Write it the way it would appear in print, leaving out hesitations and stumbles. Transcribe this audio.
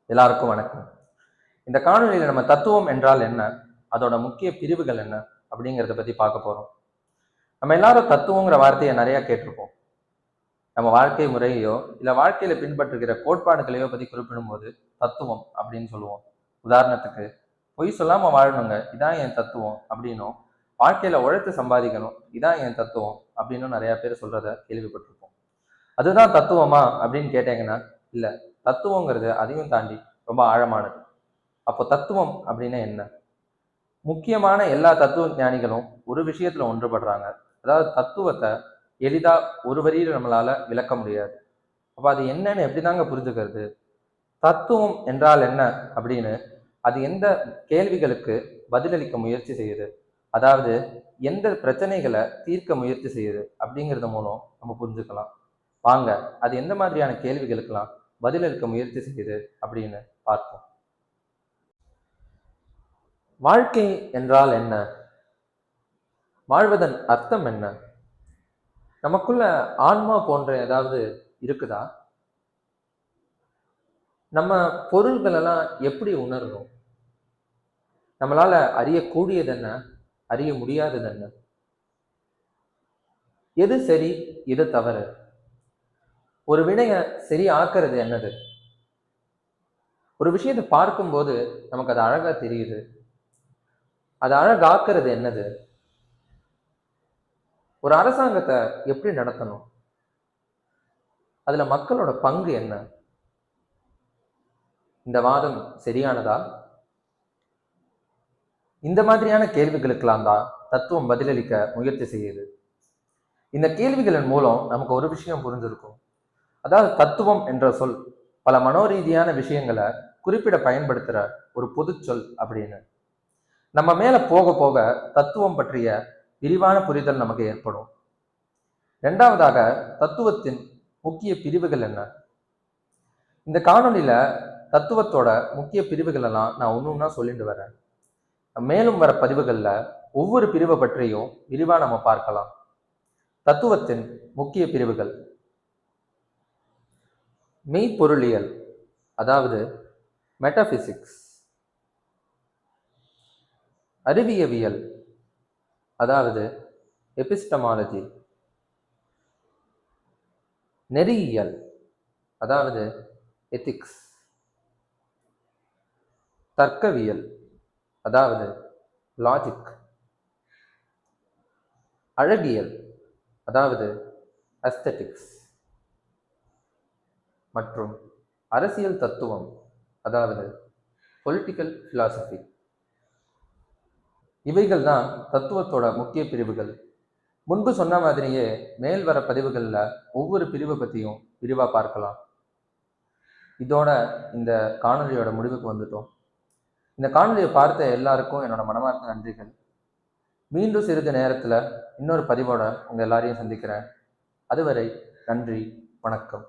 எல்லாருக்கும் வணக்கம். இந்த காணொலியில நம்ம தத்துவம் என்றால் என்ன, அதோட முக்கிய பிரிவுகள் என்ன அப்படிங்கிறத பத்தி பார்க்க போறோம். நம்ம எல்லாரும் தத்துவங்கிற வார்த்தையை நிறைய கேட்டிருப்போம். நம்ம வாழ்க்கை முறையோ இல்ல வாழ்க்கையில பின்பற்றுகிற கோட்பாடுகளையோ பத்தி குறிப்பிடும்போது தத்துவம் அப்படின்னு சொல்லுவோம். உதாரணத்துக்கு பொய் சொல்லாம வாழணுங்க, இதான் என் தத்துவம் அப்படின்னும், வாழ்க்கையில உழைத்து சம்பாதிக்கணும், இதான் என் தத்துவம் அப்படின்னு நிறைய பேர் சொல்றத கேள்விப்பட்டிருப்போம். அதுதான் தத்துவமா அப்படின்னு கேட்டீங்கன்னா இல்ல, தத்துவங்கிறது அதையும் தாண்டி ரொம்ப ஆழமானது. அப்போ தத்துவம் அப்படின்னா என்ன? முக்கியமான எல்லா தத்துவ ஞானிகளும் ஒரு விஷயத்துல ஒன்றுபடுறாங்க. அதாவது தத்துவத்தை எளிதா ஒரு வரியில நம்மளால விளக்க முடியாது. அப்ப அது என்னன்னு எப்படிதாங்க புரிஞ்சுக்கிறது? தத்துவம் என்றால் என்ன அப்படின்னு அது எந்த கேள்விகளுக்கு பதிலளிக்க முயற்சி செய்யுது, அதாவது எந்த பிரச்சனைகளை தீர்க்க முயற்சி செய்யுது அப்படிங்கிறது மூலம் நம்ம புரிஞ்சுக்கலாம். வாங்க, அது எந்த மாதிரியான கேள்விகளுக்கெல்லாம் பதிலளிக்க முயற்சி செய்யுது அப்படின்னு பார்ப்போம். வாழ்க்கை என்றால் என்ன? வாழ்வதன் அர்த்தம் என்ன? நமக்குள்ள ஆன்மா போன்ற ஏதாவது இருக்குதா? நம்ம பொருள்கள் எல்லாம் எப்படி உணர்றோம்? நம்மளால அறியக்கூடியது என்ன, அறிய முடியாதது என்ன? எது சரி, எது தவறு? ஒரு வினைய சரி ஆக்குறது என்னது? ஒரு விஷயத்தை பார்க்கும்போது நமக்கு அது அழகா தெரியுது, அது அழகாக்குறது என்னது? ஒரு அரசாங்கத்தை எப்படி நடத்தணும்? அதுல மக்களோட பங்கு என்ன? இந்த வாதம் சரியானதா? இந்த மாதிரியான கேள்விகளுக்கெல்லாம் தான் தத்துவம் பதிலளிக்க முயற்சி செய்யுது. இந்த கேள்விகளின் மூலம் நமக்கு ஒரு விஷயம் புரிஞ்சிருக்கும். அதாவது தத்துவம் என்ற சொல் பல மனோரீதியான விஷயங்களை குறிப்பிட பயன்படுத்துற ஒரு பொது சொல் அப்படின்னு. நம்ம மேல போக போக தத்துவம் பற்றிய விரிவான புரிதல் நமக்கு ஏற்படும். இரண்டாவதாக, தத்துவத்தின் முக்கிய பிரிவுகள் என்ன? இந்த காணொலியில தத்துவத்தோட முக்கிய பிரிவுகள் எல்லாம் நான் ஒன்னொன்னா சொல்லிட்டு வரேன். மேலும் வர பதிவுகள்ல ஒவ்வொரு பிரிவை பற்றியும் விரிவா நம்ம பார்க்கலாம். தத்துவத்தின் முக்கிய பிரிவுகள்: மெய்ப்பொருளியல், அதாவது மெட்டபிசிக்ஸ்; அறிவியவியல், அதாவது எபிஸ்டமாலஜி; நெறியியல், அதாவது எத்திக்ஸ்; தர்க்கவியல், அதாவது லாஜிக்; அழகியல், அதாவது அஸ்தெட்டிக்ஸ்; மற்றும் அரசியல் தத்துவம், அதாவது பொலிட்டிக்கல் பிலாசபி. இவைகள் தான் தத்துவத்தோட முக்கிய பிரிவுகள். முன்பு சொன்ன மாதிரியே மேல் வர பதிவுகள்ல ஒவ்வொரு பிரிவை பற்றியும் விரிவா பார்க்கலாம். இதோட இந்த காணொலியோட முடிவுக்கு வந்துட்டோம். இந்த காணொலியை பார்த்த எல்லாருக்கும் என்னோட மனமார்ந்த நன்றிகள். மீண்டும் சிறிது நேரத்துல இன்னொரு பதிவோட உங்க எல்லாரையும் சந்திக்கிறேன். அதுவரை நன்றி, வணக்கம்.